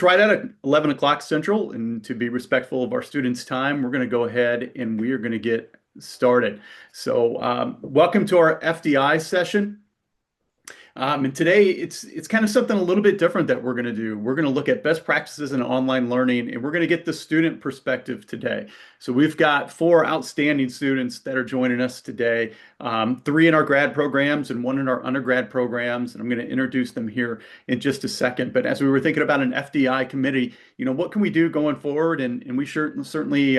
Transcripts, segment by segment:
it's right at 11 o'clock Central, and to be respectful of our students' time, we're going to go ahead and we are going to get started. So, welcome to our FDI session. And today it's kind of something a little bit different that we're going to do. We're going to look at best practices in online learning, and we're going to get the student perspective today. So we've got four outstanding students that are joining us today, three in our grad programs and one in our undergrad programs. And I'm going to introduce them here in just a second. But as we were thinking about an FDI committee, what can we do going forward? And we certainly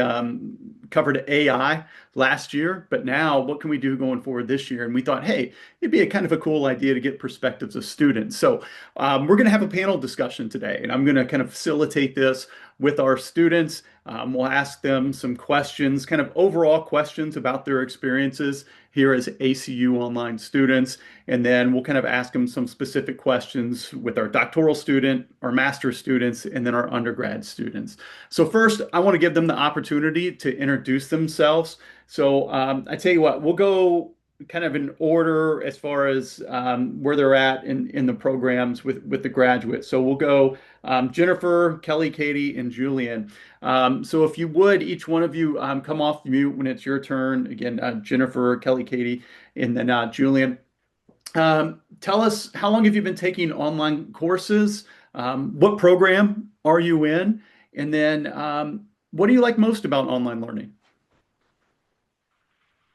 covered AI last year, but now what can we do going forward this year? And we thought, hey, it'd be a kind of a cool idea to get perspectives of students. So we're going to have a panel discussion today, and I'm going to kind of facilitate this with our students. We'll ask them some questions, kind of overall questions about their experiences here as ACU online students, and then we'll kind of ask them some specific questions with our doctoral student, our master's students, and then our undergrad students. So first, I want to give them the opportunity to introduce themselves. So I tell you what, we'll go kind of in order as far as where they're at in the programs with the graduates. So we'll go Jennifer, Kelly, Katie, and Julian. So if you would, each one of you come off mute when it's your turn. Again, Jennifer, Kelly, Katie, and then Julian. Tell us, how long have you been taking online courses? What program are you in? And then what do you like most about online learning?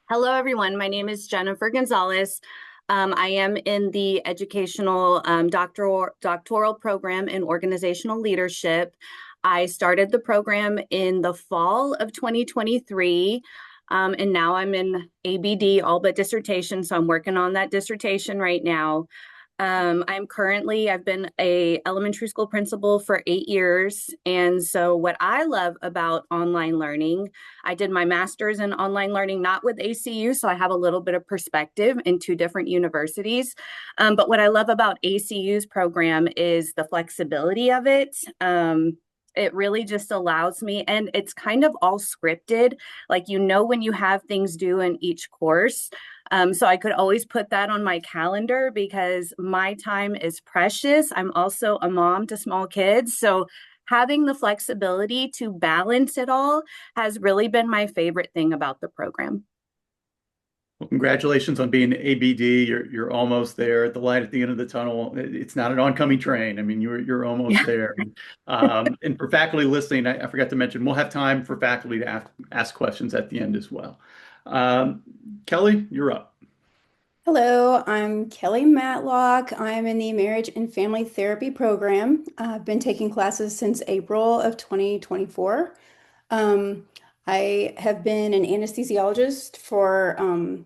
Hello, everyone. My name is Jennifer Gonzalez. I am in the educational doctoral program in organizational leadership. I started the program in the fall of 2023, and now I'm in ABD, all but dissertation. So I'm working on that dissertation right now. I've been a elementary school principal for 8 years. And so what I love about online learning, I did my master's in online learning, not with ACU. So I have a little bit of perspective in two different universities. But what I love about ACU's program is the flexibility of it. It really just allows me, and it's kind of all scripted, like when you have things due in each course. So I could always put that on my calendar because my time is precious. I'm also a mom to small kids. So having the flexibility to balance it all has really been my favorite thing about the program. Well, congratulations on being ABD. You're almost there at the light at the end of the tunnel. It's not an oncoming train. I mean, you're almost Yeah. there. And for faculty listening, I forgot to mention, we'll have time for faculty to ask questions at the end as well. Um, Kelly, you're up. Hello, I'm Kelly Matlock. I'm in the Marriage and Family Therapy program. I've been taking classes since April of 2024. Um, I have been an anesthesiologist for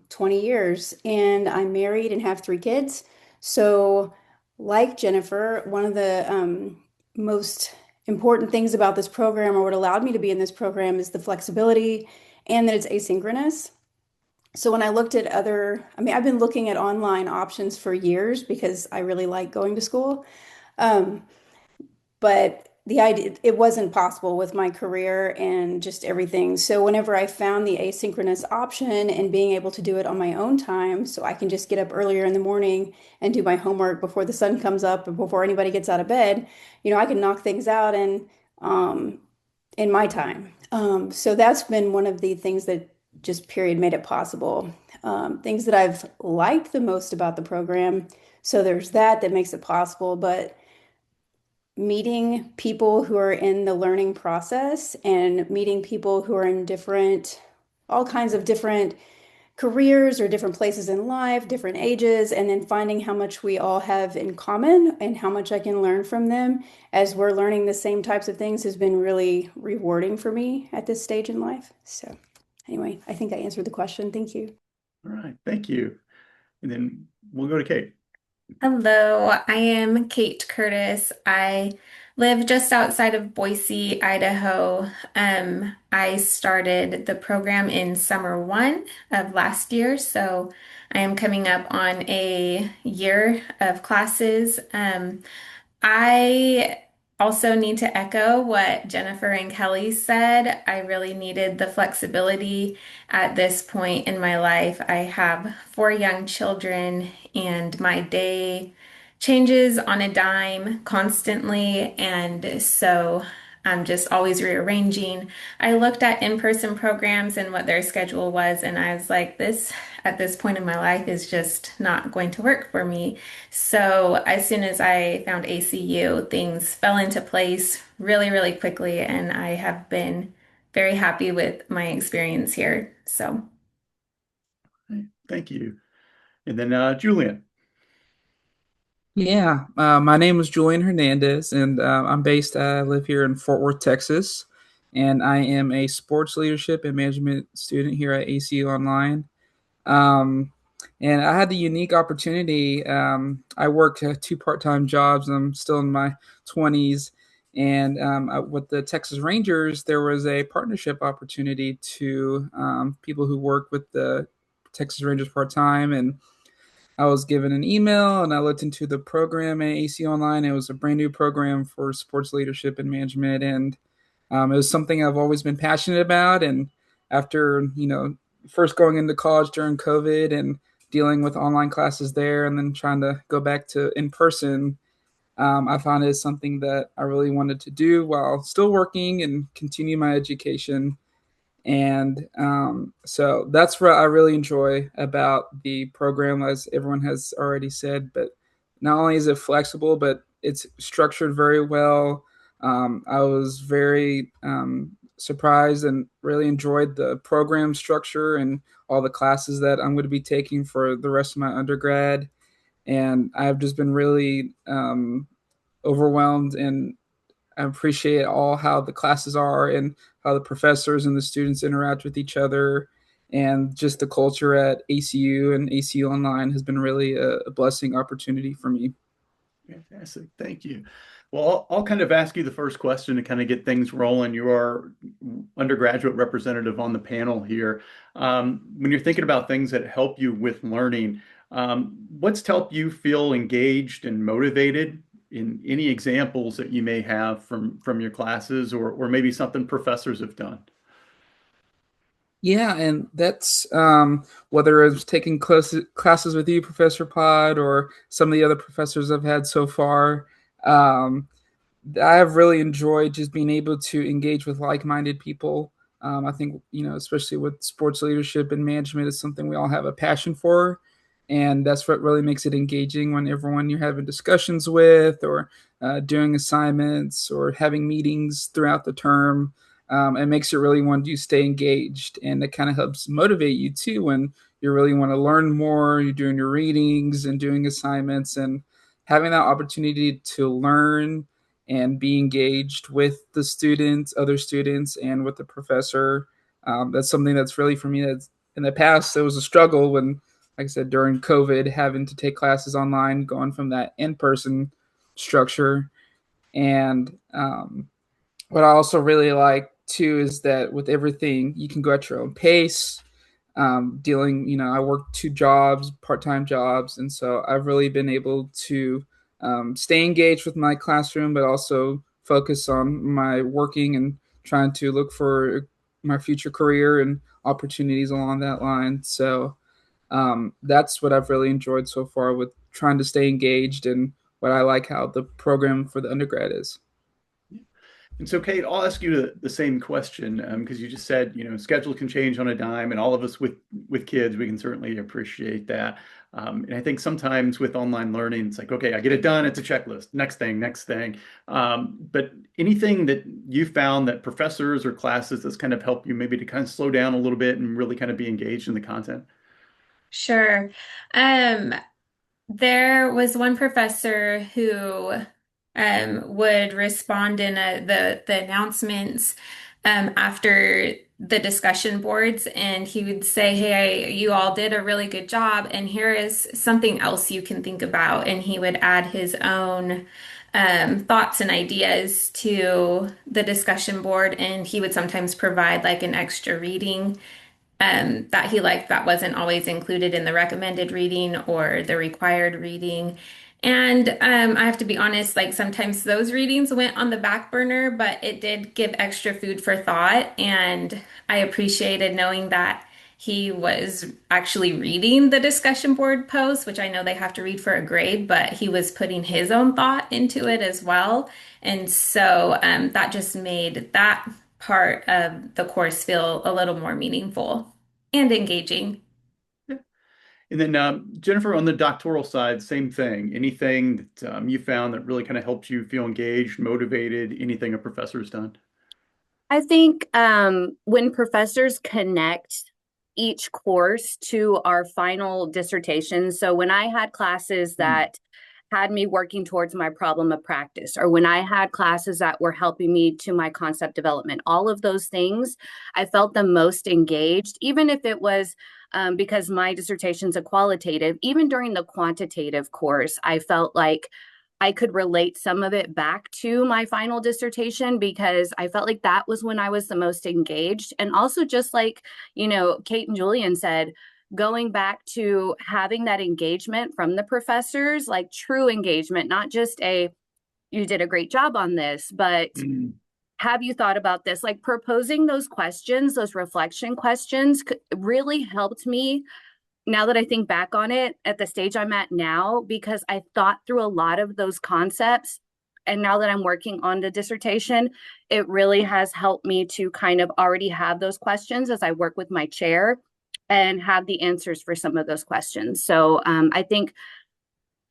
20 years, and I'm married and have three kids. So, like Jennifer, one of the most important things about this program, or what allowed me to be in this program, is the flexibility and that it's asynchronous. So when I looked at I've been looking at online options for years because I really like going to school. Um, but the idea, it wasn't possible with my career and just everything. So whenever I found the asynchronous option and being able to do it on my own time, so I can just get up earlier in the morning and do my homework before the sun comes up and before anybody gets out of bed, I can knock things out um, in my time. So that's been one of the things that just period made it possible. Things that I've liked the most about the program. So there's that makes it possible, but meeting people who are in the learning process and meeting people who are in all kinds of different careers or different places in life, different ages, and then finding how much we all have in common and how much I can learn from them as we're learning the same types of things has been really rewarding for me at this stage in life. So anyway, I think I answered the question. Thank you. All right, thank you. And then we'll go to Kate. Hello, I am Kate Curtis. I live just outside of Boise, Idaho. I started the program in summer one of last year, so I am coming up on a year of classes. I also need to echo what Jennifer and Kelly said. I really needed the flexibility at this point in my life. I have four young children, and my day changes on a dime constantly, and so I'm just always rearranging. I looked at in-person programs and what their schedule was, and I was like, this at this point in my life is just not going to work for me. So as soon as I found ACU, things fell into place really, really quickly, and I have been very happy with my experience here. So. Thank you. And then Julian. Yeah, my name is Julian Hernandez, and I live here in Fort Worth, Texas, and I am a sports leadership and management student here at ACU Online. Um, and I had the unique opportunity. I work two part-time jobs. I'm still in my 20s, and with the Texas Rangers, there was a partnership opportunity to people who work with the Texas Rangers part-time, and I was given an email and I looked into the program at AC Online. It was a brand new program for sports leadership and management, and it was something I've always been passionate about. And after first going into college during COVID and dealing with online classes there, and then trying to go back to in person, I found it something that I really wanted to do while still working and continue my education. And so that's what I really enjoy about the program, as everyone has already said. But not only is it flexible, but it's structured very well. I was very surprised and really enjoyed the program structure and all the classes that I'm going to be taking for the rest of my undergrad. And I've just been really overwhelmed, and I appreciate all how the classes are and how the professors and the students interact with each other. And just the culture at ACU and ACU Online has been really a blessing opportunity for me. Fantastic. Thank you. Well, I'll kind of ask you the first question to kind of get things rolling. You are undergraduate representative on the panel here. When you're thinking about things that help you with learning, what's helped you feel engaged and motivated? In any examples that you may have from your classes, or maybe something professors have done? Yeah, and that's whether it's taking classes with you, Professor Pod, or some of the other professors I've had so far. Um, I've really enjoyed just being able to engage with like-minded people. I think, especially with sports leadership and management, is something we all have a passion for. And that's what really makes it engaging when everyone you're having discussions with, or doing assignments, or having meetings throughout the term. It makes you really want to stay engaged. And it kind of helps motivate you too when you really want to learn more, you're doing your readings and doing assignments, and having that opportunity to learn and be engaged with the students, other students, and with the professor. That's something that's really, for me, that's in the past, it was a struggle when, like I said, during COVID, having to take classes online, going from that in-person structure. And what I also really like too is that with everything, you can go at your own pace. I work two jobs, part-time jobs, and so I've really been able to stay engaged with my classroom, but also focus on my working and trying to look for my future career and opportunities along that line. So that's what I've really enjoyed so far with trying to stay engaged, and what I like how the program for the undergrad is. And so, Kate, I'll ask you the same question, because you just said, schedule can change on a dime, and all of us with kids, we can certainly appreciate that. And I think sometimes with online learning, it's like, okay, I get it done, it's a checklist, next thing, next thing. But anything that you found that professors or classes that's kind of helped you maybe to kind of slow down a little bit and really kind of be engaged in the content? Sure. Um, There was one professor who would respond in the announcements after the discussion boards, and he would say, "Hey, you all did a really good job, and here is something else you can think about." And he would add his own thoughts and ideas to the discussion board, and he would sometimes provide like an extra reading that he liked that wasn't always included in the recommended reading or the required reading. And I have to be honest, like sometimes those readings went on the back burner, but it did give extra food for thought. And I appreciated knowing that he was actually reading the discussion board posts, which I know they have to read for a grade, but he was putting his own thought into it as well. And so that just made that part of the course feel a little more meaningful and engaging. Yeah. And then Jennifer, on the doctoral side, same thing. Anything that you found that really kind of helped you feel engaged, motivated, anything a professor's done? I think when professors connect each course to our final dissertation, so when I had classes Mm. that had me working towards my problem of practice, or when I had classes that were helping me to my concept development, all of those things, I felt the most engaged, even if it was because my dissertation's a qualitative, even during the quantitative course, I felt like I could relate some of it back to my final dissertation because I felt like that was when I was the most engaged. And also, just like, Kate and Julian said, going back to having that engagement from the professors, like true engagement, not just you did a great job on this, but Mm. have you thought about this? Like proposing those questions, those reflection questions really helped me now that I think back on it at the stage I'm at now, because I thought through a lot of those concepts. And now that I'm working on the dissertation, it really has helped me to kind of already have those questions as I work with my chair and have the answers for some of those questions. So I think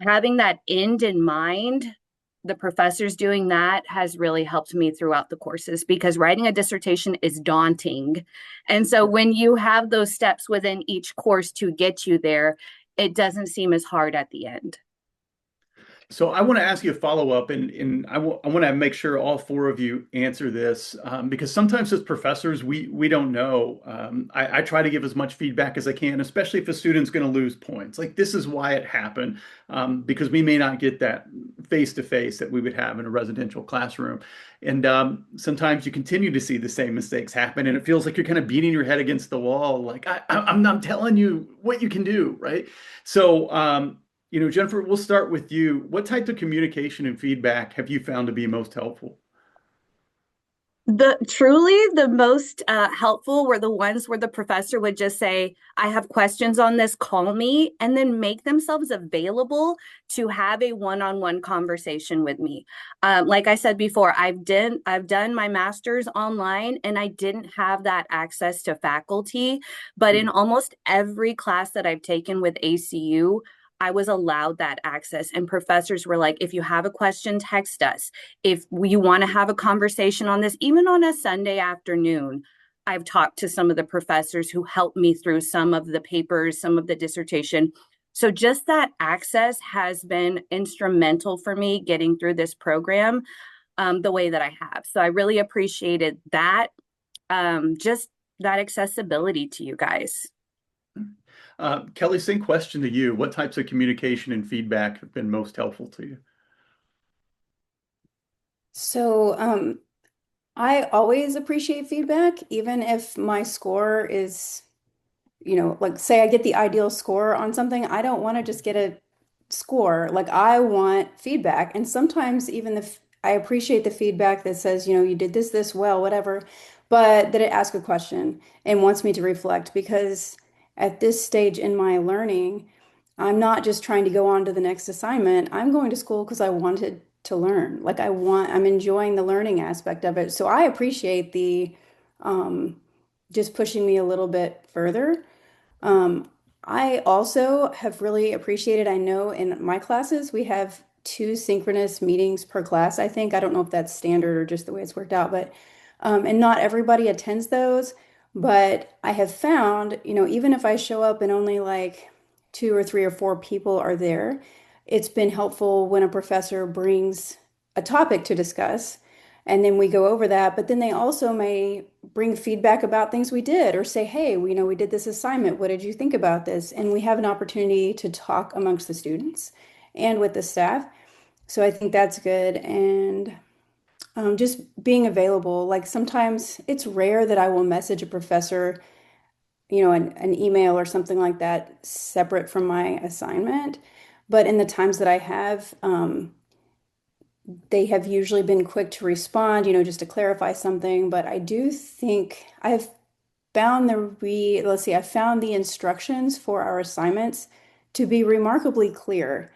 having that end in mind, the professors doing that has really helped me throughout the courses because writing a dissertation is daunting. And so when you have those steps within each course to get you there, it doesn't seem as hard at the end. So I want to ask you a follow-up, and I want to make sure all four of you answer this because sometimes as professors, we don't know. I try to give as much feedback as I can, especially if a student's going to lose points. Like this is why it happened, because we may not get that face-to-face that we would have in a residential classroom. And sometimes you continue to see the same mistakes happen, and it feels like you're kind of beating your head against the wall. Like I'm telling you what you can do, right? So Jennifer, we'll start with you. What types of communication and feedback have you found to be most helpful? The truly the most helpful were the ones where the professor would just say, I have questions on this, call me, and then make themselves available to have a one-on-one conversation with me. Like I said before, I've done my master's online and I didn't have that access to faculty, but in almost every class that I've taken with ACU, I was allowed that access. And professors were like, if you have a question, text us. If you want to have a conversation on this, even on a Sunday afternoon, I've talked to some of the professors who helped me through some of the papers, some of the dissertation. So just that access has been instrumental for me getting through this program the way that I have. So I really appreciated that, just that accessibility to you guys. Kelly, same question to you. What types of communication and feedback have been most helpful to you? So, I always appreciate feedback, even if my score is, like say I get the ideal score on something, I don't want to just get a score. Like I want feedback. And sometimes even I appreciate the feedback that says, you did this well, whatever, but that it asks a question and wants me to reflect because at this stage in my learning, I'm not just trying to go on to the next assignment. I'm going to school because I wanted to learn. Like I'm enjoying the learning aspect of it. So I appreciate the um, just pushing me a little bit further. Um, I also have really appreciated, I know in my classes, we have two synchronous meetings per class, I think. I don't know if that's standard or just the way it's worked out, but and not everybody attends those. But I have found, even if I show up and only like two or three or four people are there, it's been helpful when a professor brings a topic to discuss. And then we go over that, but then they also may bring feedback about things we did or say, hey, we did this assignment. What did you think about this? And we have an opportunity to talk amongst the students and with the staff. So I think that's good. And just being available. Like sometimes it's rare that I will message a professor, an email or something like that separate from my assignment. But in the times that I have, they have usually been quick to respond, just to clarify something. But I do think I have found I found the instructions for our assignments to be remarkably clear.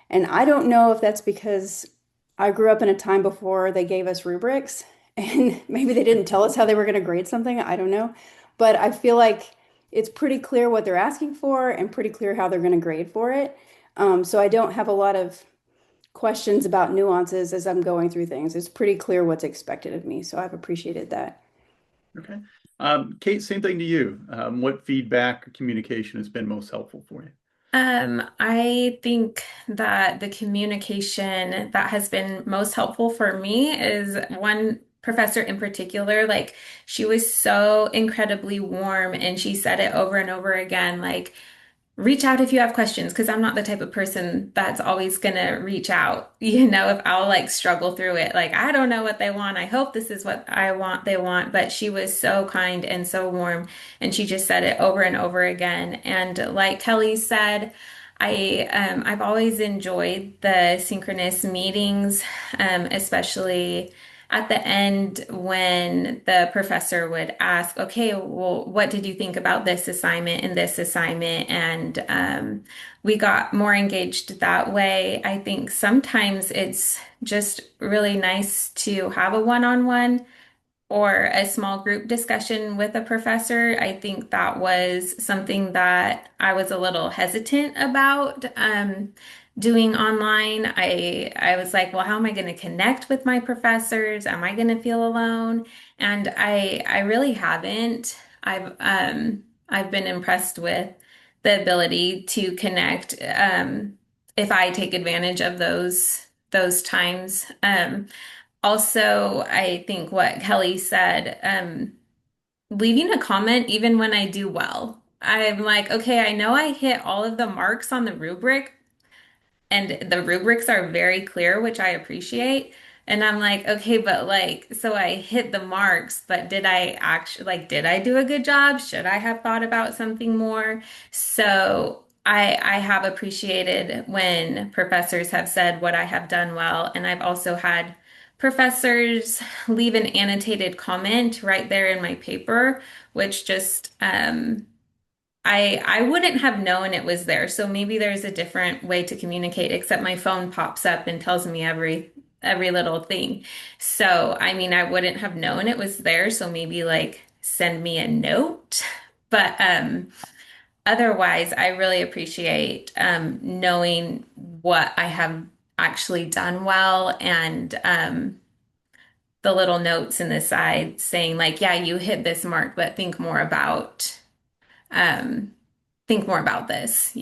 And I don't know if that's because I grew up in a time before they gave us rubrics and maybe they didn't tell us how they were going to grade something. I don't know. But I feel like it's pretty clear what they're asking for and pretty clear how they're going to grade for it. So I don't have a lot of questions about nuances as I'm going through things. It's pretty clear what's expected of me. So I've appreciated that. Okay. Kate, same thing to you. What feedback or communication has been most helpful for you? I think that the communication that has been most helpful for me is one professor in particular. Like, she was so incredibly warm and she said it over and over again, like, reach out if you have questions, because I'm not the type of person that's always gonna reach out. If I'll like struggle through it, like, I don't know what they want. I hope this is what I want, they want. But she was so kind and so warm, and she just said it over and over again. And like Kelly said, I've always enjoyed the synchronous meetings, especially at the end when the professor would ask, okay, well, what did you think about this assignment and this assignment? And we got more engaged that way. I think sometimes it's just really nice to have a one-on-one or a small group discussion with a professor. I think that was something that I was a little hesitant about doing online. I was like, well, how am I going to connect with my professors? Am I going to feel alone? And I really haven't. I've been impressed with the ability to connect if I take advantage of those times. Also, I think what Kelly said, leaving a comment even when I do well. I'm like, okay, I know I hit all of the marks on the rubric, and the rubrics are very clear, which I appreciate. And I'm like, okay, but like, so I hit the marks, but did I actually, like, did I do a good job? Should I have thought about something more? So I have appreciated when professors have said what I have done well. And I've also had professors leave an annotated comment right there in my paper, which just, I wouldn't have known it was there. So maybe there's a different way to communicate, except my phone pops up and tells me every little thing. So I mean, I wouldn't have known it was there. So maybe like send me a note. But otherwise, I really appreciate knowing what I have actually done well, and the little notes in the side saying like, yeah, you hit this mark, but um, think more about this.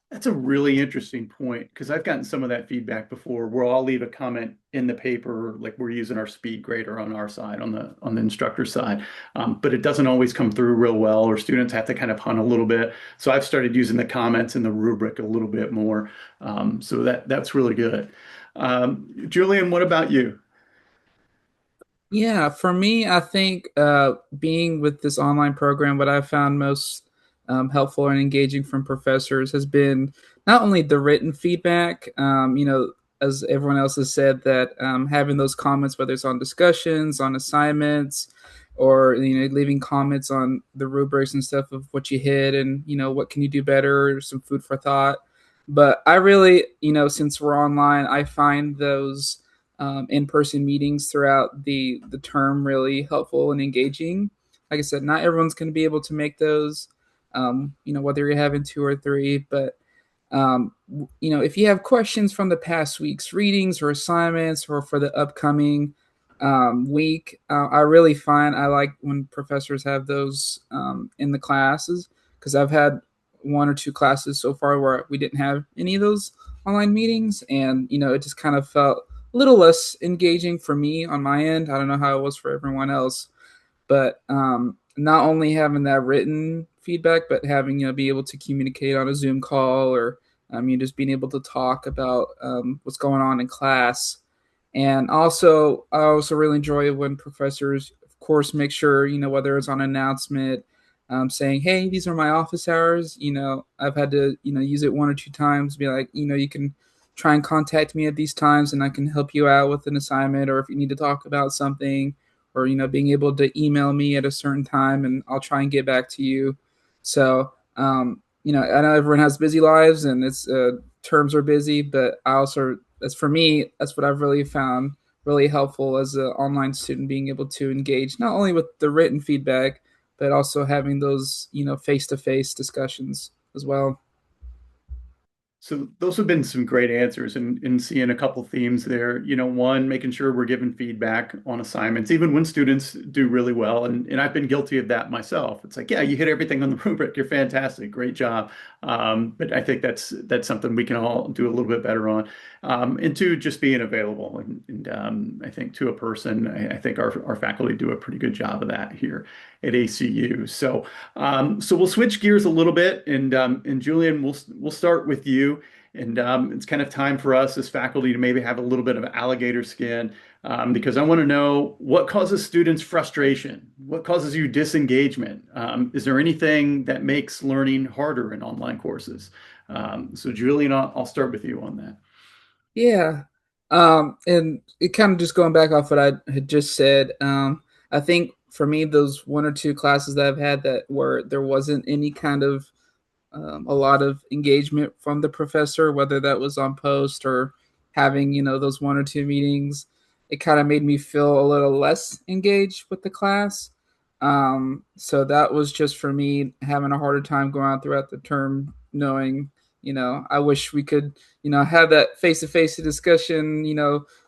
That's a really interesting point because I've gotten some of that feedback before where I'll leave a comment in the paper, like we're using our speed grader on our side, on the instructor side, but it doesn't always come through real well, or students have to kind of hunt a little bit. So I've started using the comments in the rubric a little bit more. So that's really good. Julian, what about you? Yeah, for me, I think being with this online program, what I found most helpful and engaging from professors has been not only the written feedback, as everyone else has said, that having those comments, whether it's on discussions, on assignments, or leaving comments on the rubrics and stuff of what you hit and what can you do better, or some food for thought. But I really, since we're online, I find those in-person meetings throughout the term really helpful and engaging. Like I said, not everyone's going to be able to make those, whether you're having two or three, but if you have questions from the past week's readings or assignments or for the upcoming week, I really find I like when professors have those in the classes, because I've had one or two classes so far where we didn't have any of those online meetings, and it just kind of felt a little less engaging for me on my end. I don't know how it was for everyone else, but not only having that written feedback, but having be able to communicate on a Zoom call, or just being able to talk about what's going on in class. And also, I also really enjoy when professors, of course, make sure whether it's on an announcement, saying, "Hey, these are my office hours." I've had to use it one or two times, be like, you can try and contact me at these times, and I can help you out with an assignment, or if you need to talk about something, or being able to email me at a certain time, and I'll try and get back to you. So I know everyone has busy lives, and it's terms are busy, but I also, that's for me, that's what I've really found really helpful as an online student, being able to engage not only with the written feedback, but also having those face-to-face discussions as well. So those have been some great answers, and seeing a couple themes there. One, making sure we're giving feedback on assignments, even when students do really well. And I've been guilty of that myself. It's like, yeah, you hit everything on the rubric. You're fantastic. Great job. But I think that's something we can all do a little bit better on. And two, just being available. And I think to a person, I think our faculty do a pretty good job of that here at ACU. So we'll switch gears a little bit, and Julian, we'll start with you. And it's kind of time for us as faculty to maybe have a little bit of alligator skin, because I want to know what causes students frustration, what causes you disengagement. Is there anything that makes learning harder in online courses? So Julian, I'll start with you on that. Yeah. And it kind of just going back off what I had just said, I think for me, those one or two classes that I've had that where there wasn't any kind of a lot of engagement from the professor, whether that was on post or having, those one or two meetings, it kind of made me feel a little less engaged with the class. So that was just for me having a harder time going out throughout the term, knowing, I wish we could, have that face-to-face discussion,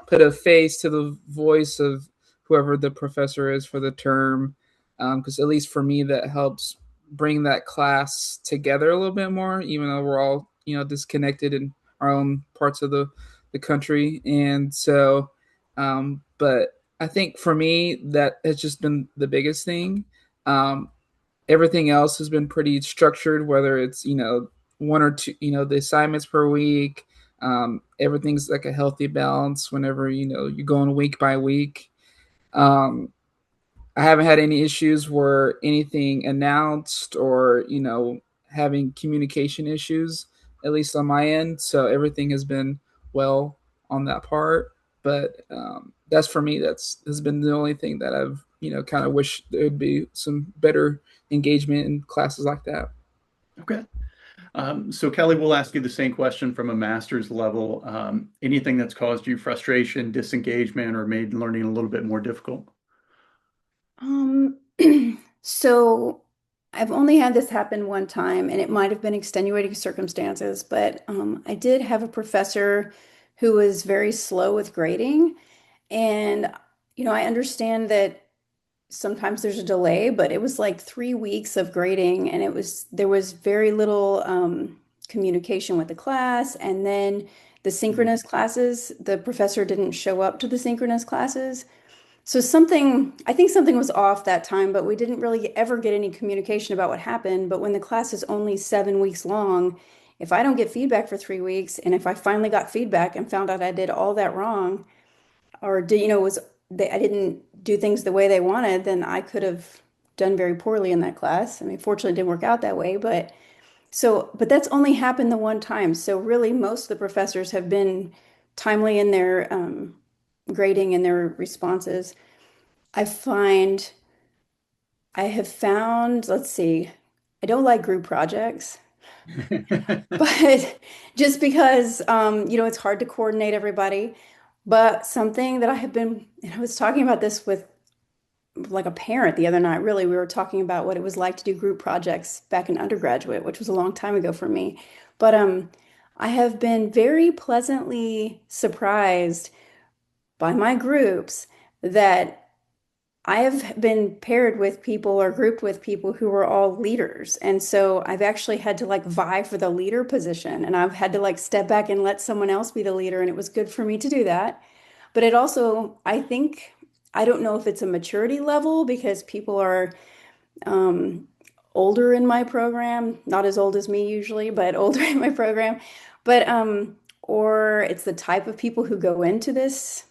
put a face to the voice of whoever the professor is for the term. Because at least for me, that helps bring that class together a little bit more, even though we're all, disconnected in our own parts of the country. And so, but I think for me, that has just been the biggest thing. Um, Everything else has been pretty structured, whether it's, one or two, the assignments per week. Everything's like a healthy balance whenever, you're going week by week. Um, I haven't had any issues where anything announced or, having communication issues, at least on my end. So everything has been well on that part. But that's for me, that's has been the only thing that I've, kind of wish there would be some better engagement in classes like that. Okay. So Kelly, we'll ask you the same question from a master's level. Anything that's caused you frustration, disengagement, or made learning a little bit more difficult? Um, so I've only had this happen one time, and it might have been extenuating circumstances, but I did have a professor who was very slow with grading. And, I understand that sometimes there's a delay, but it was like 3 weeks of grading, and there was very little communication with the class. And then the synchronous classes, the professor didn't show up to the synchronous classes. So I think something was off that time, but we didn't really ever get any communication about what happened. But when the class is only 7 weeks long, if I don't get feedback for 3 weeks, and if I finally got feedback and found out I did all that wrong, or I didn't do things the way they wanted, then I could have done very poorly in that class. I mean, fortunately, it didn't work out that way, but that's only happened the one time. So really, most of the professors have been timely in their grading and their responses. I find I have found, let's see, I don't like group projects, but just because, it's hard to coordinate everybody. But something that I have been, and I was talking about this with like a parent the other night, really, we were talking about what it was like to do group projects back in undergraduate, which was a long time ago for me. But I have been very pleasantly surprised by my groups that I have been paired with people or grouped with people who are all leaders. And so I've actually had to like vie for the leader position, and I've had to like step back and let someone else be the leader. And it was good for me to do that. But it also, I think, I don't know if it's a maturity level because people are um, older in my program, not as old as me usually, but older in my program. But or it's the type of people who go into this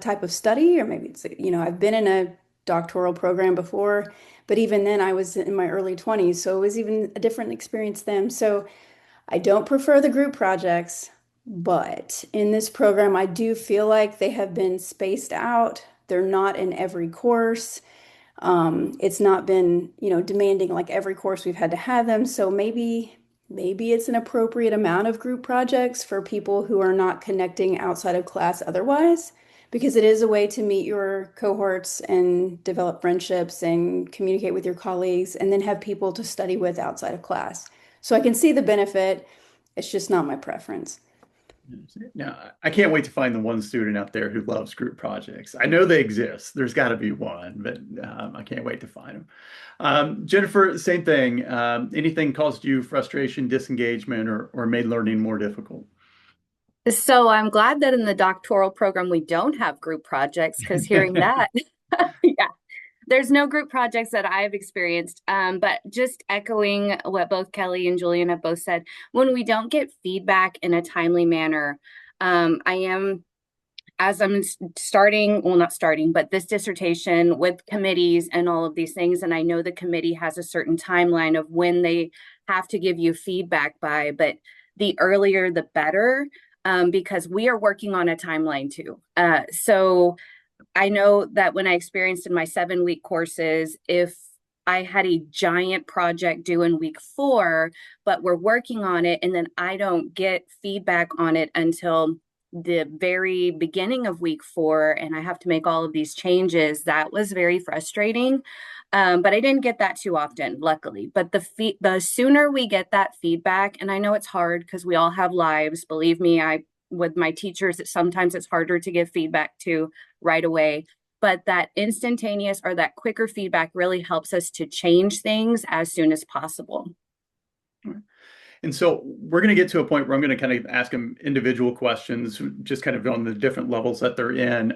type of study, or maybe it's, I've been in a doctoral program before, but even then I was in my early 20s, so it was even a different experience then. So I don't prefer the group projects, but in this program, I do feel like they have been spaced out they're not in every course. It's not been, demanding like every course we've had to have them. So maybe it's an appropriate amount of group projects for people who are not connecting outside of class otherwise, because it is a way to meet your cohorts and develop friendships and communicate with your colleagues and then have people to study with outside of class. So I can see the benefit. It's just not my preference. Now, I can't wait to find the one student out there who loves group projects. I know they exist. There's got to be one, but I can't wait to find them. Jennifer, same thing. Anything caused you frustration, disengagement, or made learning more difficult? So I'm glad that in the doctoral program we don't have group projects, because hearing that, yeah, there's no group projects that I've experienced. But just echoing what both Kelly and Julian have both said, when we don't get feedback in a timely manner, I am, as I'm starting, well, not starting, but this dissertation with committees and all of these things. And I know the committee has a certain timeline of when they have to give you feedback by, but the earlier the better, because we are working on a timeline too. So I know that when I experienced in my 7-week courses, if I had a giant project due in week 4, but we're working on it, and then I don't get feedback on it until the very beginning of week 4, and I have to make all of these changes, that was very frustrating. But I didn't get that too often, luckily. But the sooner we get that feedback, and I know it's hard because we all have lives. Believe me, with my teachers, sometimes it's harder to give feedback to right away. But that instantaneous or that quicker feedback really helps us to change things as soon as possible. And so we're going to get to a point where I'm going to kind of ask them individual questions, just kind of on the different levels that they're in.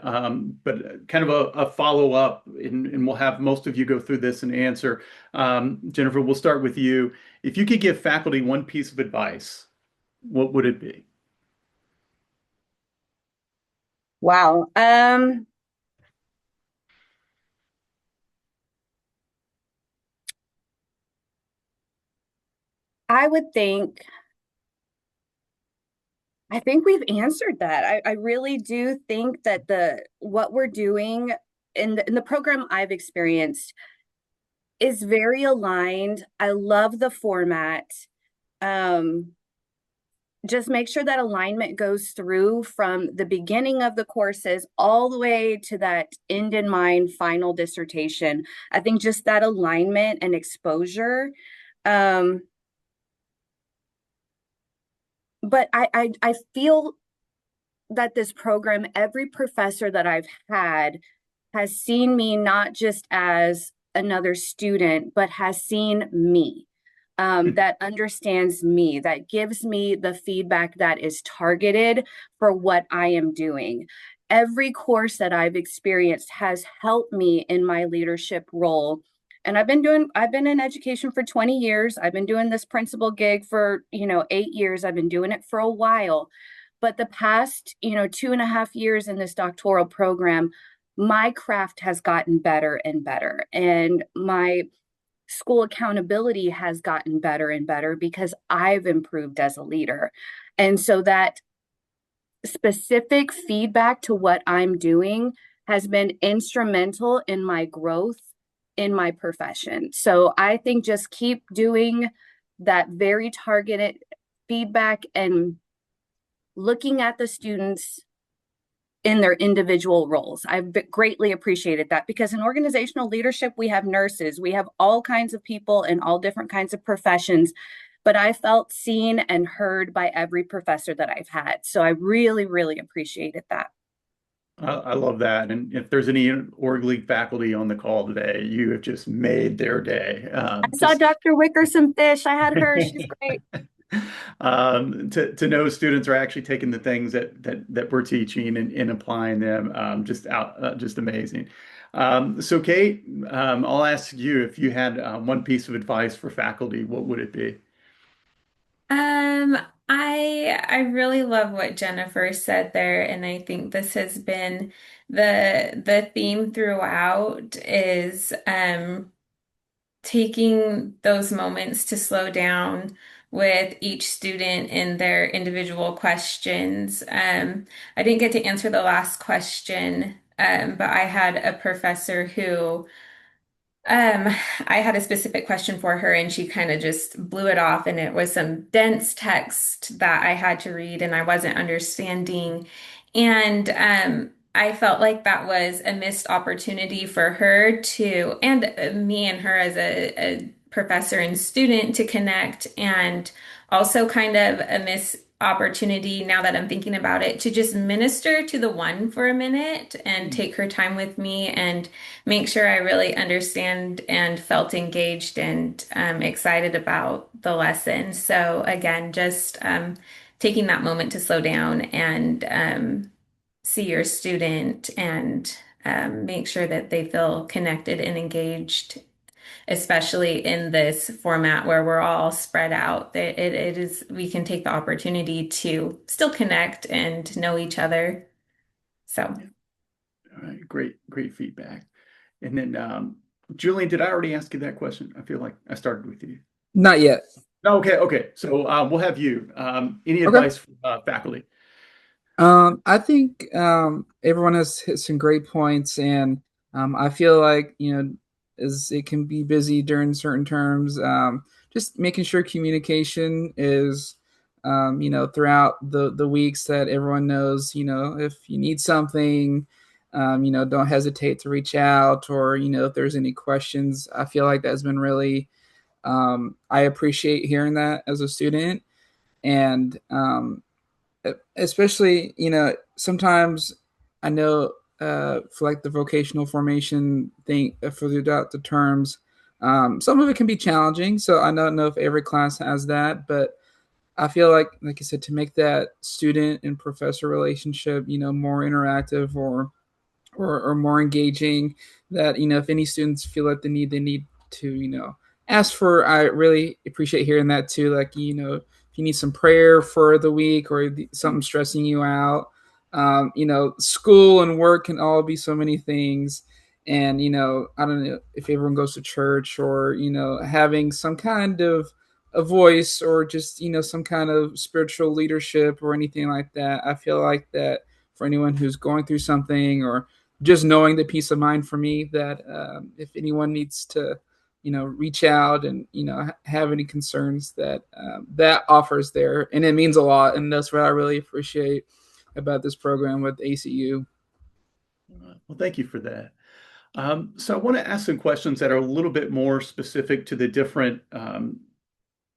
But kind of a follow up, and we'll have most of you go through this and answer. Jennifer, we'll start with you. If you could give faculty one piece of advice, what would it be? Wow. I would think, I think we've answered that. I really do think that what we're doing in the program I've experienced is very aligned. I love the format. Um, just make sure that alignment goes through from the beginning of the courses all the way to that end in mind final dissertation. I think just that alignment and exposure. Um, but I feel that this program, every professor that I've had has seen me not just as another student, but has seen me, that understands me, that gives me the feedback that is targeted for what I am doing. Every course that I've experienced has helped me in my leadership role. And I've been in education for 20 years. I've been doing this principal gig for, 8 years. I've been doing it for a while. But the past, 2.5 years in this doctoral program, my craft has gotten better and better. And my school accountability has gotten better and better because I've improved as a leader. And so that specific feedback to what I'm doing has been instrumental in my growth in my profession. So I think just keep doing that very targeted feedback and looking at the students in their individual roles. I've greatly appreciated that because in organizational leadership, we have nurses, we have all kinds of people in all different kinds of professions, but I felt seen and heard by every professor that I've had. So I really, really appreciated that. I love that. And if there's any org league faculty on the call today, you have just made their day. I saw Dr. Wickerson Fish. I had her. She's great. To know students are actually taking the things that we're teaching and applying them, just amazing. So Kate, I'll ask you if you had one piece of advice for faculty, what would it be? Um, I really love what Jennifer said there, and I think this has been the theme throughout is taking those moments to slow down with each student and their individual questions. I didn't get to answer the last question but I had a professor who um, I had a specific question for her and she kind of just blew it off, and it was some dense text that I had to read and I wasn't understanding. And I felt like that was a missed opportunity for her to, and me and her as a professor and student to connect, and also kind of a missed opportunity now that I'm thinking about it to just minister to the one for a minute and take her time with me and make sure I really understand and felt engaged and excited about the lesson. So again, just taking that moment to slow down and see your student and make sure that they feel connected and engaged, especially in this format where we're all spread out. It is, we can take the opportunity to still connect and know each other. So. Yeah. All right, great feedback. And then, Julian, did I already ask you that question? I feel like I started with you. Not yet. Okay. So we'll have you. Any Okay. advice for faculty? I think everyone has hit some great points, and I feel like as it can be busy during certain terms, just making sure communication is throughout the weeks, that everyone knows if you need something, don't hesitate to reach out, or if there's any questions. I feel like that's been really I appreciate hearing that as a student, and especially sometimes I know for like the vocational formation thing for throughout the terms, some of it can be challenging, so I don't know if every class has that, but I feel like I said, to make that student and professor relationship more interactive, or more engaging, that if any students feel like they need to ask for. I really appreciate hearing that too, like if you need some prayer for the week, or something stressing you out. School and work can all be so many things, and I don't know if everyone goes to church, or having some kind of a voice, or just some kind of spiritual leadership or anything like that. I feel like that for anyone who's going through something, or just knowing the peace of mind for me, that if anyone needs to reach out and have any concerns, that that offers there, and it means a lot, and that's what I really appreciate about this program with ACU. Well, thank you for that. So I want to ask some questions that are a little bit more specific to the different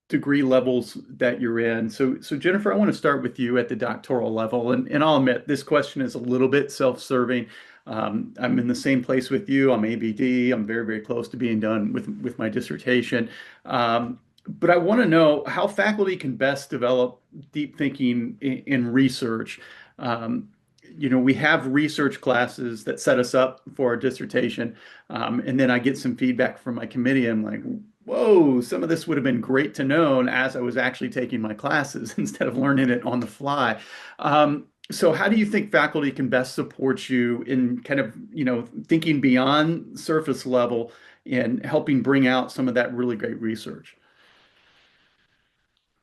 degree levels that you're in. So Jennifer, I want to start with you at the doctoral level, and I'll admit this question is a little bit self-serving. I'm in the same place with you. I'm ABD. I'm very close to being done with my dissertation. But I want to know how faculty can best develop deep thinking in research. Um, we have research classes that set us up for our dissertation, and then I get some feedback from my committee. I'm like, whoa, some of this would have been great to know as I was actually taking my classes instead of learning it on the fly. So how do you think faculty can best support you in kind of, thinking beyond surface level and helping bring out some of that really great research?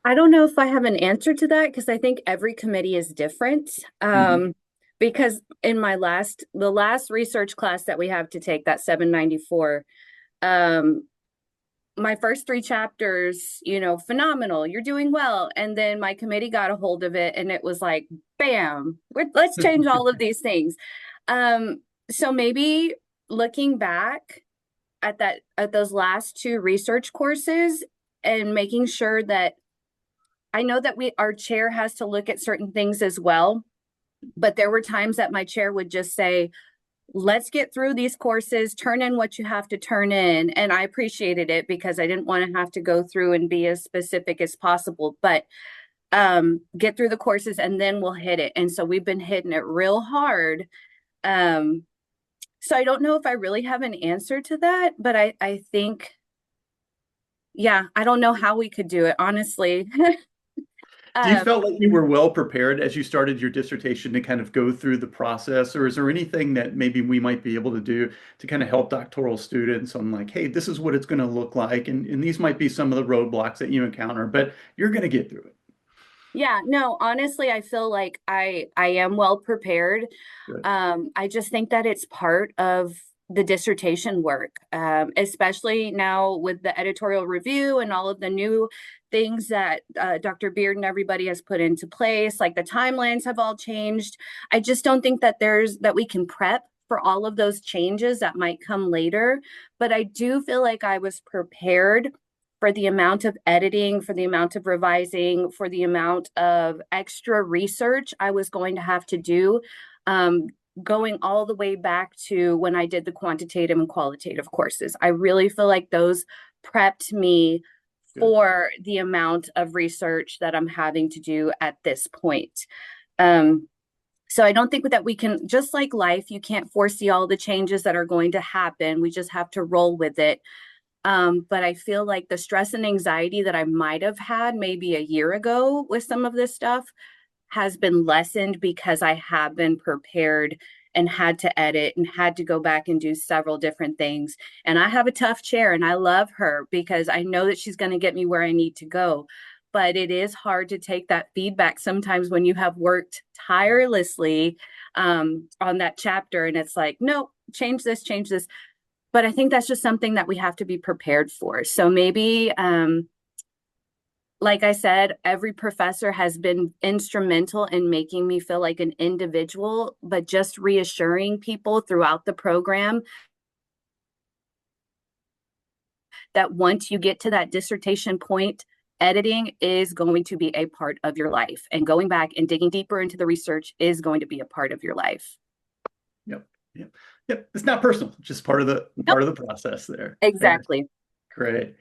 I don't know if I have an answer to that because I think every committee is different. Mhm. Because in the last research class that we have to take, that 794, my first three chapters, phenomenal, you're doing well. And then my committee got a hold of it and it was like, bam, let's change all of these things. So maybe looking back at those last two research courses and making sure that I know that our chair has to look at certain things as well, but there were times that my chair would just say, let's get through these courses, turn in what you have to turn in. And I appreciated it because I didn't want to have to go through and be as specific as possible, but get through the courses and then we'll hit it. And so we've been hitting it real hard. So I don't know if I really have an answer to that, but I think, yeah, I don't know how we could do it, honestly. Do you um, felt like you were well prepared as you started your dissertation to kind of go through the process, or is there anything that maybe we might be able to do to kind of help doctoral students on like, hey, this is what it's going to look like, and these might be some of the roadblocks that you encounter, but you're going to get through it? Yeah, no, honestly, I feel like I am well prepared. Good. I just think that it's part of the dissertation work, especially now with the editorial review and all of the new things that Dr. Beard and everybody has put into place. Like the timelines have all changed. I just don't think that we can prep for all of those changes that might come later. But I do feel like I was prepared for the amount of editing, for the amount of revising, for the amount of extra research I was going to have to do. Um, Going all the way back to when I did the quantitative and qualitative courses. I really feel like those prepped me Good. for the amount of research that I'm having to do at this point. Um, so I don't think that we can, just like life, you can't foresee all the changes that are going to happen. We just have to roll with it. But I feel like the stress and anxiety that I might have had maybe a year ago with some of this stuff has been lessened because I have been prepared and had to edit and had to go back and do several different things. And I have a tough chair and I love her because I know that she's going to get me where I need to go. But it is hard to take that feedback sometimes when you have worked tirelessly on that chapter and it's like, no, change this, change this. But I think that's just something that we have to be prepared for. So maybe like I said, every professor has been instrumental in making me feel like an individual, but just reassuring people throughout the program that once you get to that dissertation point, editing is going to be a part of your life. And going back and digging deeper into the research is going to be a part of your life. Yep. Yep. Yep. It's not personal, just part Nope, of the process there. There. exactly. Great.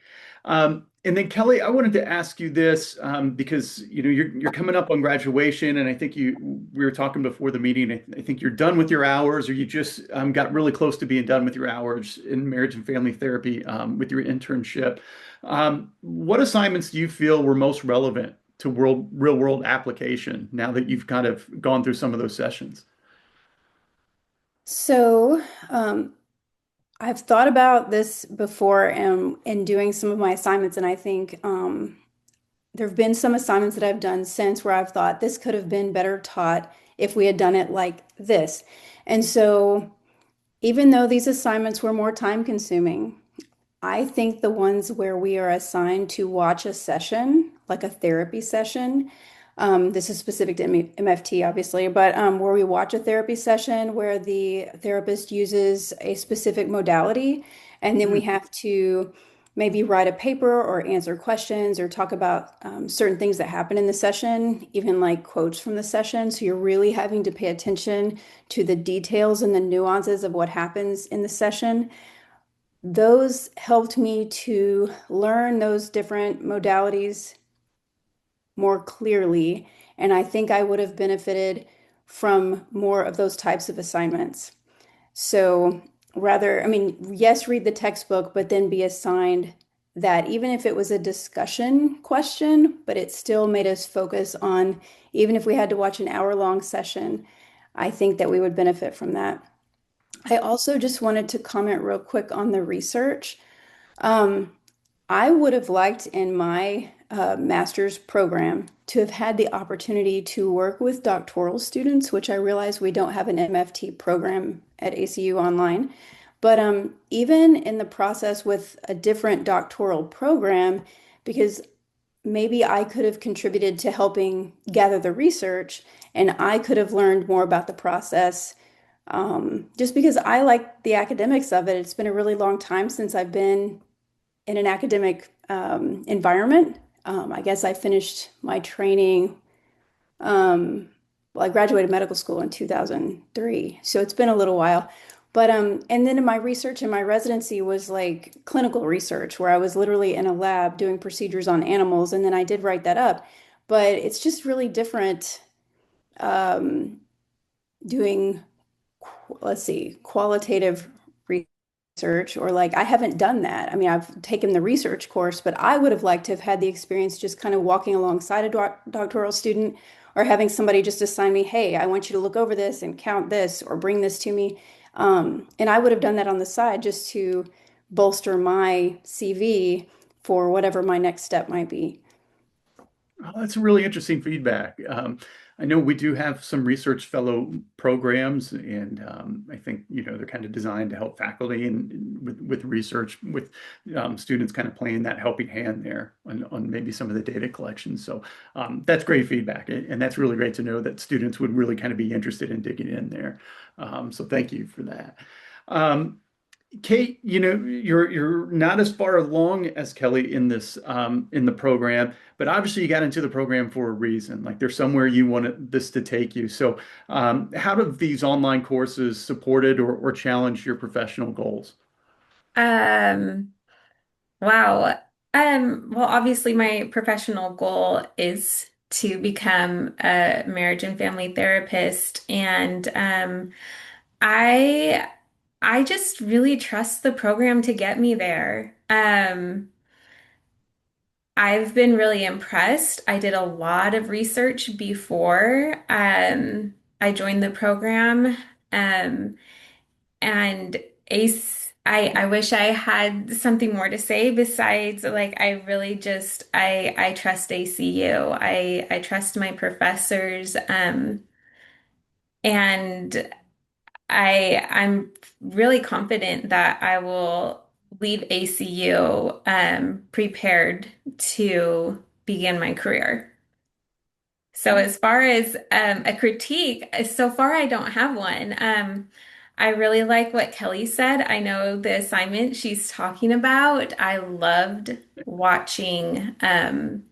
And then Kelly, I wanted to ask you this because you're coming up on graduation, and I think we were talking before the meeting. I think you're done with your hours, or you just got really close to being done with your hours in marriage and family therapy with your internship. What assignments do you feel were most relevant to real world application now that you've kind of gone through some of those sessions? So, I've thought about this before in doing some of my assignments, and I think there have been some assignments that I've done since where I've thought this could have been better taught if we had done it like this. And so, even though these assignments were more time consuming, I think the ones where we are assigned to watch a session, like a therapy session, this is specific to MFT, obviously, but where we watch a therapy session where the therapist uses a specific modality, and then we Hmm. have to maybe write a paper or answer questions or talk about certain things that happen in the session, even like quotes from the session. So you're really having to pay attention to the details and the nuances of what happens in the session. Those helped me to learn those different modalities more clearly, and I think I would have benefited from more of those types of assignments. So rather, I mean, yes, read the textbook, but then be assigned that even if it was a discussion question, but it still made us focus on, even if we had to watch an hour-long session, I think that we would benefit from that. I also just wanted to comment real quick on the research. Um, I would have liked in my master's program to have had the opportunity to work with doctoral students, which I realize we don't have an MFT program at ACU online. But even in the process with a different doctoral program, because maybe I could have contributed to helping gather the research and I could have learned more about the process just because I like the academics of it. It's been a really long time since I've been in an academic environment. I guess I finished my training. Well, I graduated medical school in 2003, so it's been a little while. But and then in my research in my residency was like clinical research, where I was literally in a lab doing procedures on animals, and then I did write that up. But it's just really different um, doing let's see, qualitative research, or like I haven't done that. I mean, I've taken the research course, but I would have liked to have had the experience just kind of walking alongside a doctoral student or having somebody just assign me, hey, I want you to look over this and count this or bring this to me. And I would have done that on the side just to bolster my CV for whatever my next step might be. Oh, that's really interesting feedback. I know we do have some research fellow programs, and I think they're kind of designed to help faculty and with research, with students kind of playing that helping hand there on maybe some of the data collection. So that's great feedback, and that's really great to know that students would really kind of be interested in digging in there. So thank you for that. Um, Kate, you're not as far along as Kelly in this in the program, but obviously you got into the program for a reason. Like there's somewhere you wanted this to take you. So, how do these online courses supported or challenge your professional goals? Um, wow. Well, obviously my professional goal is to become a marriage and family therapist, and I I just really trust the program to get me there. I've been really impressed. I did a lot of research before I joined the program. Um, and ACE, I wish I had something more to say besides like I really just I trust ACU. I trust my professors. And I'm really confident that I will leave ACU prepared to begin my career. So as far as a critique, so far I don't have one. I really like what Kelly said. I know the assignment she's talking about. I loved watching the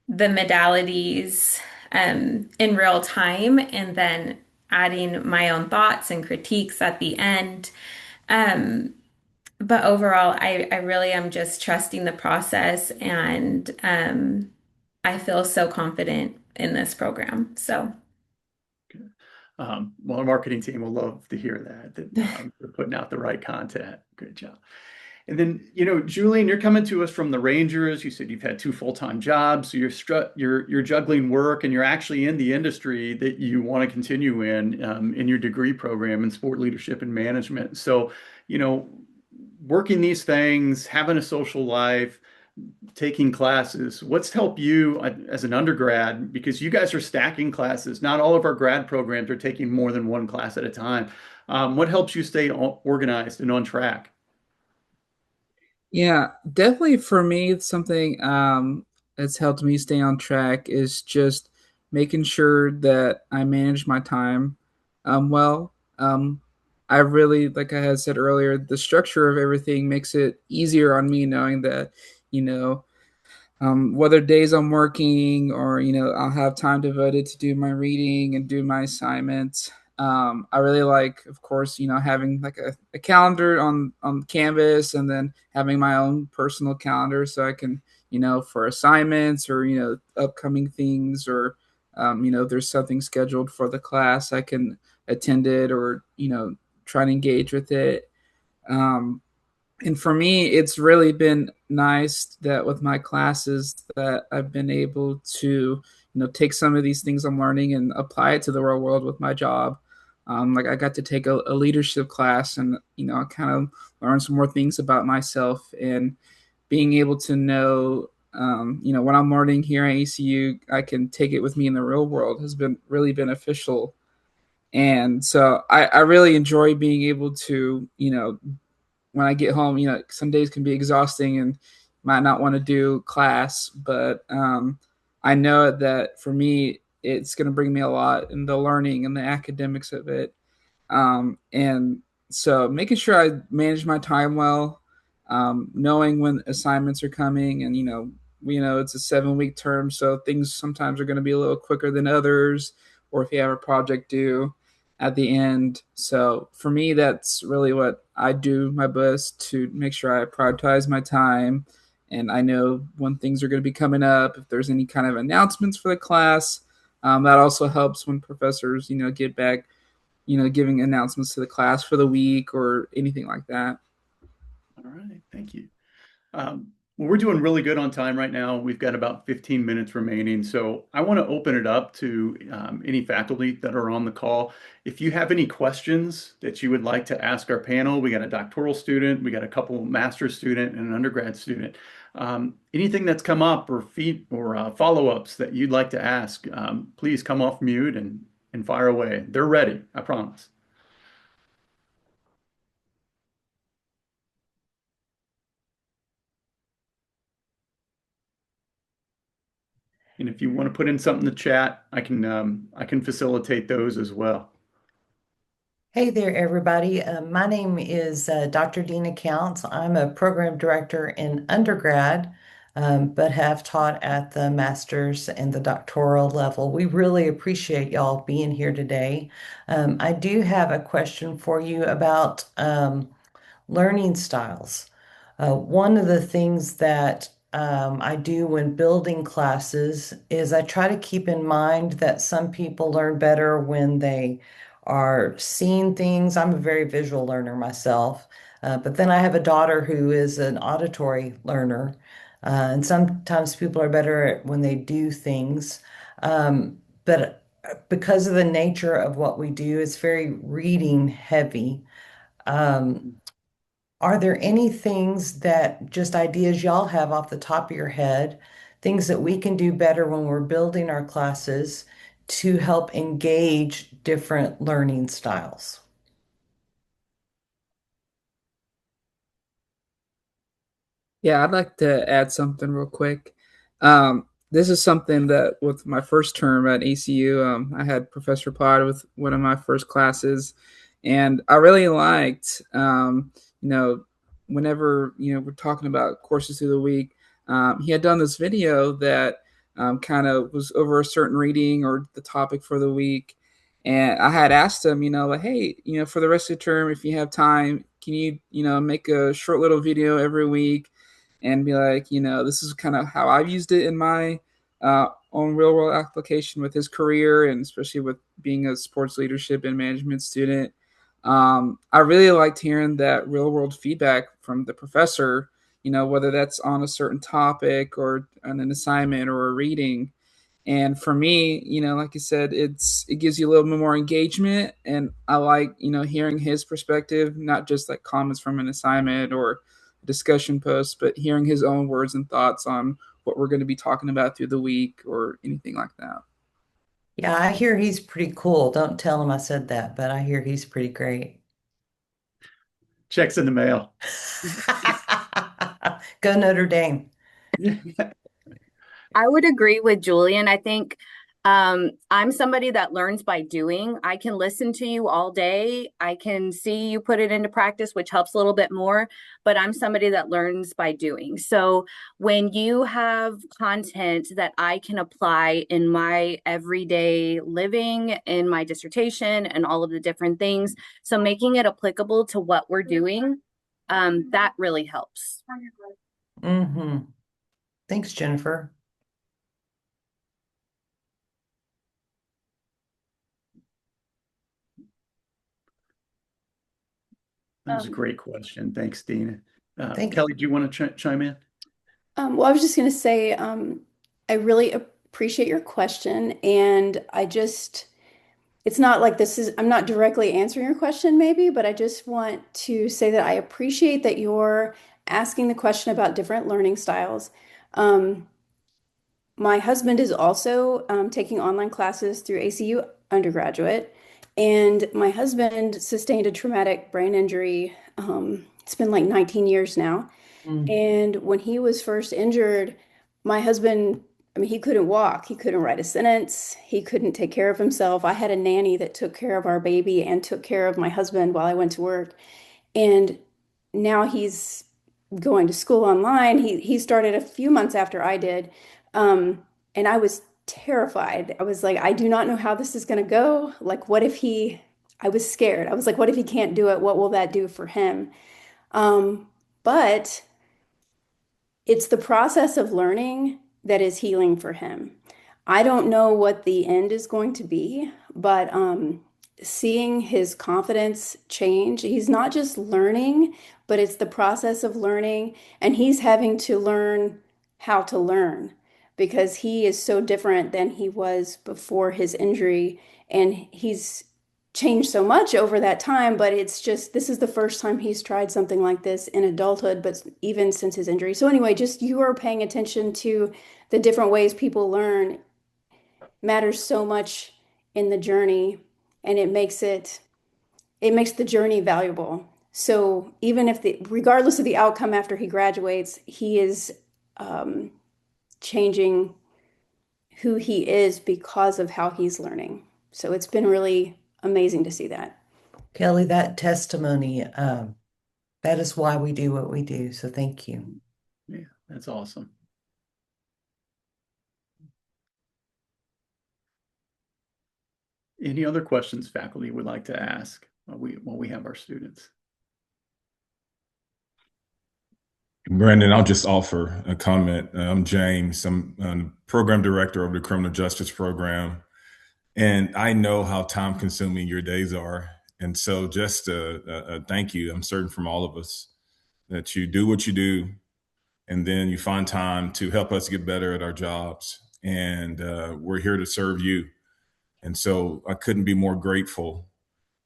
modalities in real time and then adding my own thoughts and critiques at the end. Um, but overall, I really am just trusting the process and I feel so confident in this program. So, Well, our marketing team will love to hear that we're putting out the right content. Great job. And then, Julian, you're coming to us from the Rangers. You said you've had two full-time jobs, so you're juggling work, and you're actually in the industry that you want to continue in your degree program in sport leadership and management. So, you know, working these things, having a social life, taking classes, what's helped you as an undergrad? Because you guys are stacking classes. Not all of our grad programs are taking more than one class at a time. What helps you stay organized and on track? Yeah, definitely for me, it's something that's helped me stay on track is just making sure that I manage my time well. I really, like I had said earlier, the structure of everything makes it easier on me knowing that, you know, whether days I'm working or I'll have time devoted to do my reading and do my assignments. I really like, of course, having like a calendar on Canvas and then having my own personal calendar so I can for assignments or upcoming things or if there's something scheduled for the class I can attend it or try to engage with it. Um, and for me it's really been nice that with my classes that I've been able to take some of these things I'm learning and apply it to the real world with my job. Like I got to take a leadership class and I kind of learn some more things about myself and being able to know what I'm learning here at ACU I can take it with me in the real world has been really beneficial. And so I really enjoy being able to when I get home, some days can be exhausting and might not want to do class, but I know that for me, it's going to bring me a lot in the learning and the academics of it. And so making sure I manage my time well, knowing when assignments are coming and, it's a 7 week term. So things sometimes are going to be a little quicker than others, or if you have a project due at the end. So for me, that's really what I do my best to make sure I prioritize my time. And I know when things are going to be coming up, if there's any kind of announcements for the class, that also helps when professors, get back giving announcements to the class for the week or anything like that. All right, thank you. Well, we're doing really good on time right now. We've got about 15 minutes remaining. So I want to open it up to any faculty that are on the call. If you have any questions that you would like to ask our panel, we got a doctoral student, we got a couple master's student and an undergrad student. Anything that's come up or follow-ups that you'd like to ask, please come off mute and fire away. They're ready, I promise. And if you want to put in something in the chat, I can facilitate those as well. Hey there, everybody. My name is Dr. Dina Counts. I'm a program director in undergrad, but have taught at the master's and the doctoral level. We really appreciate y'all being here today. I do have a question for you about learning styles. One of the things that I do when building classes is I try to keep in mind that some people learn better when they are seeing things. I'm a very visual learner myself, but then I have a daughter who is an auditory learner, and sometimes people are better at when they do things. But because of the nature of what we do, it's very reading heavy. Um, are there any things that just ideas y'all have off the top of your head, things that we can do better when we're building our classes to help engage different learning styles? Yeah, I'd like to add something real quick. This is something that with my first term at ACU, I had Professor Pod with one of my first classes, and I really liked, whenever, we're talking about courses through the week, he had done this video that kind of was over a certain reading or the topic for the week. And I had asked him, like, hey, for the rest of the term, if you have time, can you, make a short little video every week and be like, this is kind of how I've used it in my own real world application with his career, and especially with being a sports leadership and management student. I really liked hearing that real world feedback from the professor, whether that's on a certain topic or on an assignment or a reading. And for me, like you said, it gives you a little bit more engagement, and I like, hearing his perspective, not just like comments from an assignment or a discussion post, but hearing his own words and thoughts on what we're going to be talking about through the week or anything like that. Yeah, I hear he's pretty cool. Don't tell him I said that, but I hear he's pretty great. Checks in the mail. Go Notre Dame. I would agree with Julian. I think I'm somebody that learns by doing. I can listen to you all day. I can see you put it into practice, which helps a little bit more, but I'm somebody that learns by doing. So when you have content that I can apply in my everyday living, in my dissertation, and all of the different things, so making it applicable to what we're doing, that really helps. Mm-hmm. Thanks, Jennifer. That was a great question. Thanks, Dina. Thank Kelly, do you want to chime in? Well, I was just going to say, I really appreciate your question, and it's not like I'm not directly answering your question, maybe, but I just want to say that I appreciate that you're asking the question about different learning styles. Um, my husband is also taking online classes through ACU undergraduate, and my husband sustained a traumatic brain injury. It's been like 19 years now. you. And when he was first injured, my husband, I mean, he couldn't walk, he couldn't write a sentence, he couldn't take care of himself. I had a nanny that took care of our baby and took care of my husband while I went to work. And now he's going to school online. He started a few months after I did. And I was terrified. I was like, I do not know how this is going to go. Like, what if I was scared. I was like, what if he can't do it? What will that do for him? But it's the process of learning that is healing for him. I don't know what the end is going to be, but seeing his confidence change, he's not just learning, but it's the process of learning, and he's having to learn how to learn because he is so different than he was before his injury, and changed so much over that time, but it's just this is the first time he's tried something like this in adulthood, but even since his injury. So anyway, just you are paying attention to the different ways people learn matters so much in the journey, and it makes the journey valuable. So even if regardless of the outcome after he graduates, he is um, changing who he is because of how he's learning. So it's been really amazing to see that. Kelly, that testimony, that is why we do what we do. So thank you. Yeah, that's awesome. Any other questions faculty would like to ask while we have our students? Brandon, I'll just offer a comment. I'm James. I'm program director of the criminal justice program, and I know how time consuming your days are. And so just a thank you. I'm certain from all of us that you do what you do, and then you find time to help us get better at our jobs. And we're here to serve you. And so I couldn't be more grateful.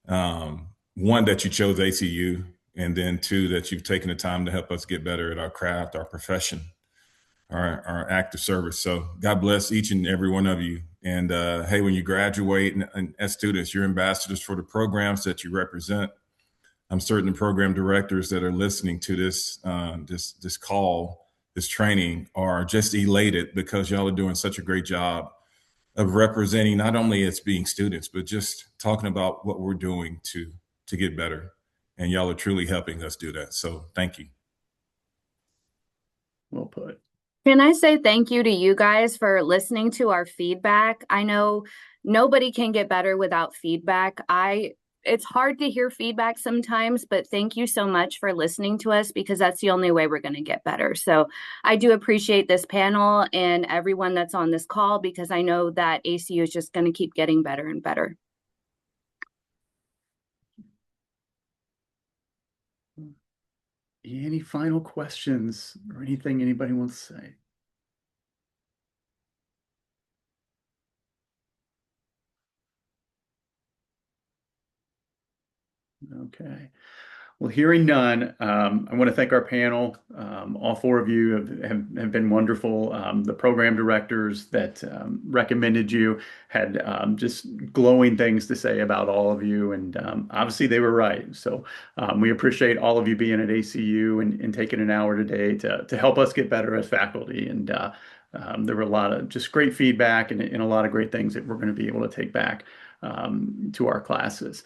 One, that you chose ACU, and then two, that you've taken the time to help us get better at our craft, our profession, our active service. So God bless each and every one of you. And hey, when you graduate and as students, you're ambassadors for the programs that you represent. I'm certain the program directors that are listening to this call, this training, are just elated because y'all are doing such a great job of representing not only as being students, but just talking about what we're doing to get better. And y'all are truly helping us do that. So thank you. Well put. Can I say thank you to you guys for listening to our feedback? I know nobody can get better without feedback. It's hard to hear feedback sometimes, but thank you so much for listening to us because that's the only way we're going to get better. So I do appreciate this panel and everyone that's on this call because I know that ACU is just going to keep getting better and better. Any final questions or anything anybody wants to say? Okay. Well, hearing none, I want to thank our panel. All four of you have been wonderful. The program directors that recommended you had just glowing things to say about all of you, and obviously they were right. So we appreciate all of you being at ACU and taking an hour today to help us get better as faculty. And there were a lot of just great feedback and a lot of great things that we're going to be able to take back to our classes.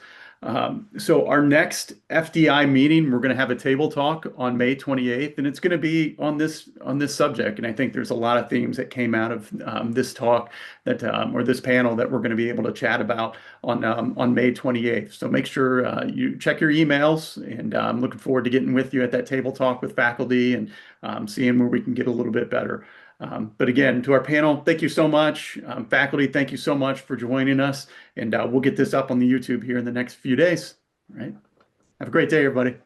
So our next FDI meeting, we're going to have a table talk on May 28th, and it's going to be on this subject. And I think there's a lot of themes that came out of this talk that or this panel that we're going to be able to chat about on May 28th. So make sure you check your emails, and I'm looking forward to getting with you at that table talk with faculty and seeing where we can get a little bit better. But again, to our panel, thank you so much. Faculty, thank you so much for joining us. And we'll get this up on the YouTube here in the next few days. All right. Have a great day, everybody.